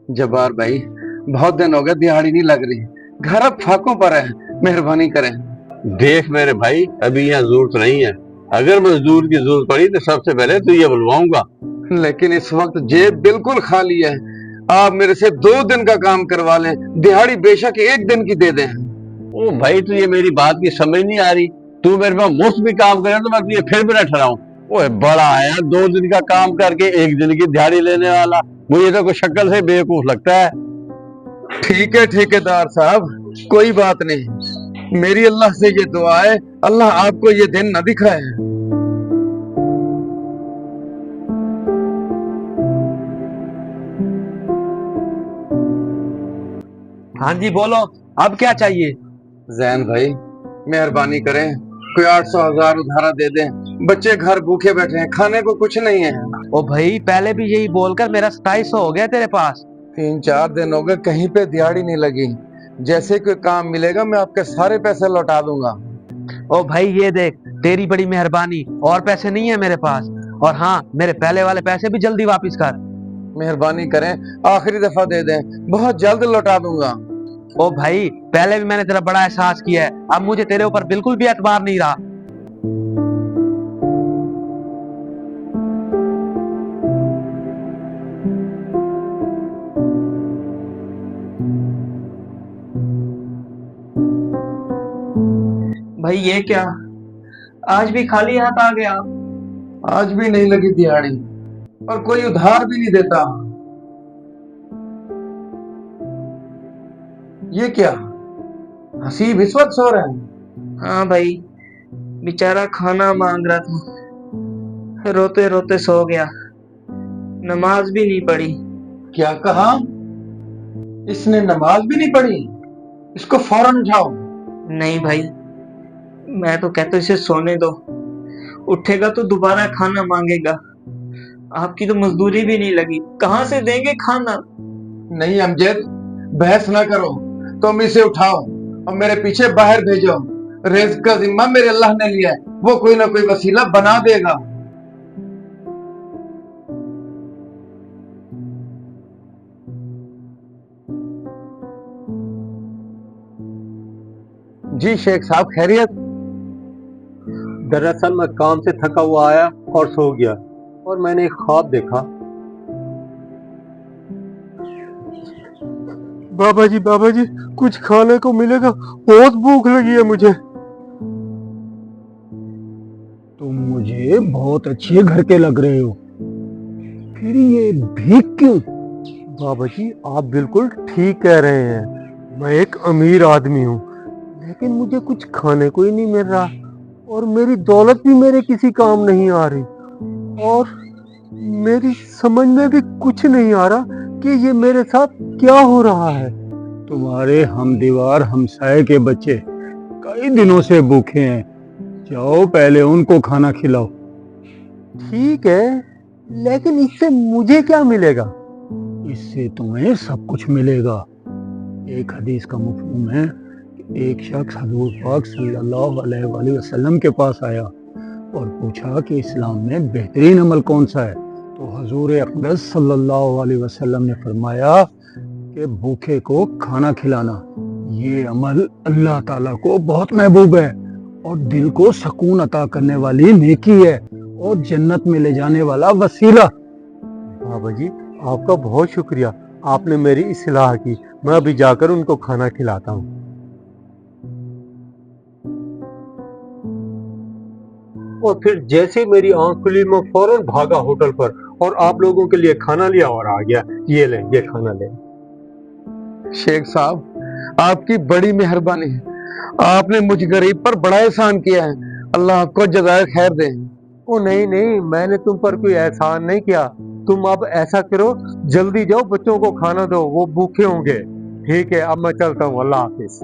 जब्बार भाई, बहुत दिन हो गए, दिहाड़ी नहीं लग रही। घर अब फाकों पर है, मेहरबानी करें। देख मेरे भाई, अभी यहाँ जरूरत नहीं है। अगर मजदूर की जरूरत पड़ी तो सबसे पहले तुझे बुलवाऊंगा। लेकिन इस वक्त जेब बिल्कुल खाली है। आप मेरे से 2 दिन का काम करवा लें, दिहाड़ी बेशक 1 दिन की दे दें। ओ भाई, तुझे मेरी बात की समझ नहीं आ रही। तू मेरे पास मुफ्त भी काम करे तो मैं तुझे फिर भी न ठहराऊं। ओए बड़ा आया 2 दिन का काम करके 1 दिन की दिहाड़ी लेने वाला। मुझे तो कोई शक्ल से बेवकूफ लगता है। ठीक है ठेकेदार साहब, कोई बात नहीं। मेरी अल्लाह से ये दुआ है, अल्लाह आपको ये दिन न दिखाए। हाँ जी बोलो, अब क्या चाहिए? जैन भाई, मेहरबानी करें, कोई 800 1000 उधारा दे दें। बच्चे घर भूखे बैठे हैं, खाने को कुछ नहीं है। ओ भाई, पहले भी यही बोलकर मेरा 2700 हो गया तेरे पास। 3 4 दिन हो गए, कहीं पे दिहाड़ी नहीं लगी। जैसे कोई काम मिलेगा मैं आपके सारे पैसे लौटा दूंगा। ओ भाई ये देख, तेरी बड़ी मेहरबानी, और पैसे नहीं है मेरे पास। और हाँ, मेरे पहले वाले पैसे भी जल्दी वापस कर। मेहरबानी करें, आखिरी दफा दे दें, बहुत जल्द लौटा दूंगा। ओ भाई, पहले भी मैंने तेरा बड़ा एहसास किया है, अब मुझे तेरे ऊपर बिल्कुल भी एतबार नहीं रहा। भाई ये क्या, आज भी खाली हाथ आ गया। आज भी नहीं लगी दिहाड़ी, और कोई उधार भी नहीं देता। ये क्या, हसीब इस वक्त सो रहे हैं? हाँ भाई, बेचारा खाना मांग रहा था, रोते रोते सो गया। नमाज भी नहीं पढ़ी। क्या कहा? इसने नमाज भी नहीं पढ़ी? इसको फौरन उठाओ। नहीं भाई, मैं तो कहता हूँ इसे सोने दो। उठेगा तो दोबारा खाना मांगेगा। आपकी तो मजदूरी भी नहीं लगी, कहाँ से देंगे खाना? नहीं अमजद, बहस ना करो, तुम इसे उठाओ और मेरे पीछे बाहर भेजो। रिज्क का जिम्मा मेरे अल्लाह ने लिया है, वो कोई ना कोई वसीला बना देगा। जी शेख साहब, खैरियत? दरअसल मैं काम से थका हुआ आया और सो गया, और मैंने एक ख्वाब देखा। बाबा जी, कुछ खाने को मिलेगा? बहुत भूख लगी है मुझे। तुम मुझे बहुत अच्छे घर के लग रहे हो, फिर ये भीख क्यों? बाबा जी, आप बिल्कुल ठीक कह रहे हैं। मैं एक अमीर आदमी हूँ, लेकिन मुझे कुछ खाने को ही नहीं मिल रहा, और मेरी दौलत भी मेरे किसी काम नहीं आ रही, और मेरी समझ में भी कुछ नहीं आ रहा कि ये मेरे साथ क्या हो रहा है। तुम्हारे हम दीवार हमसाए के बच्चे कई दिनों से भूखे हैं, जाओ पहले उनको खाना खिलाओ। ठीक है, लेकिन इससे मुझे क्या मिलेगा? इससे तुम्हें सब कुछ मिलेगा। एक हदीस का मफ़हूम है कि एक शख्स हजूर पाक सल्लल्लाहु अलैहि वसल्लम के पास आया और पूछा कि इस्लाम में बेहतरीन अमल कौन सा है। तो हजूर अक़दस सल्लल्लाहु अलैहि वसल्लम ने फरमाया कि भूखे को खाना खिलाना ये अमल अल्लाह ताला को बहुत महबूब है, और दिल को सुकून अता करने वाली नेकी है, और जन्नत में ले जाने वाला वसीला। बाबा जी, आपका बहुत शुक्रिया, आपने मेरी इस्लाह की। मैं अभी जाकर उनको खाना खिलाता हूँ। और फिर जैसे ही मेरी आंख खुली, मैं फौरन भागा होटल पर और आप लोगों के लिए खाना लिया और आ गया। ये लें, ये खाना लें। शेख साहब, आपकी बड़ी मेहरबानी है, आपने मुझ गरीब पर बड़ा एहसान किया है, अल्लाह आपको जज़ाए खैर दे। ओ नहीं, मैंने तुम पर कोई एहसान नहीं किया। तुम अब ऐसा करो, जल्दी जाओ, बच्चों को खाना दो, वो भूखे होंगे। ठीक है, अब मैं चलता हूँ, अल्लाह हाफिज।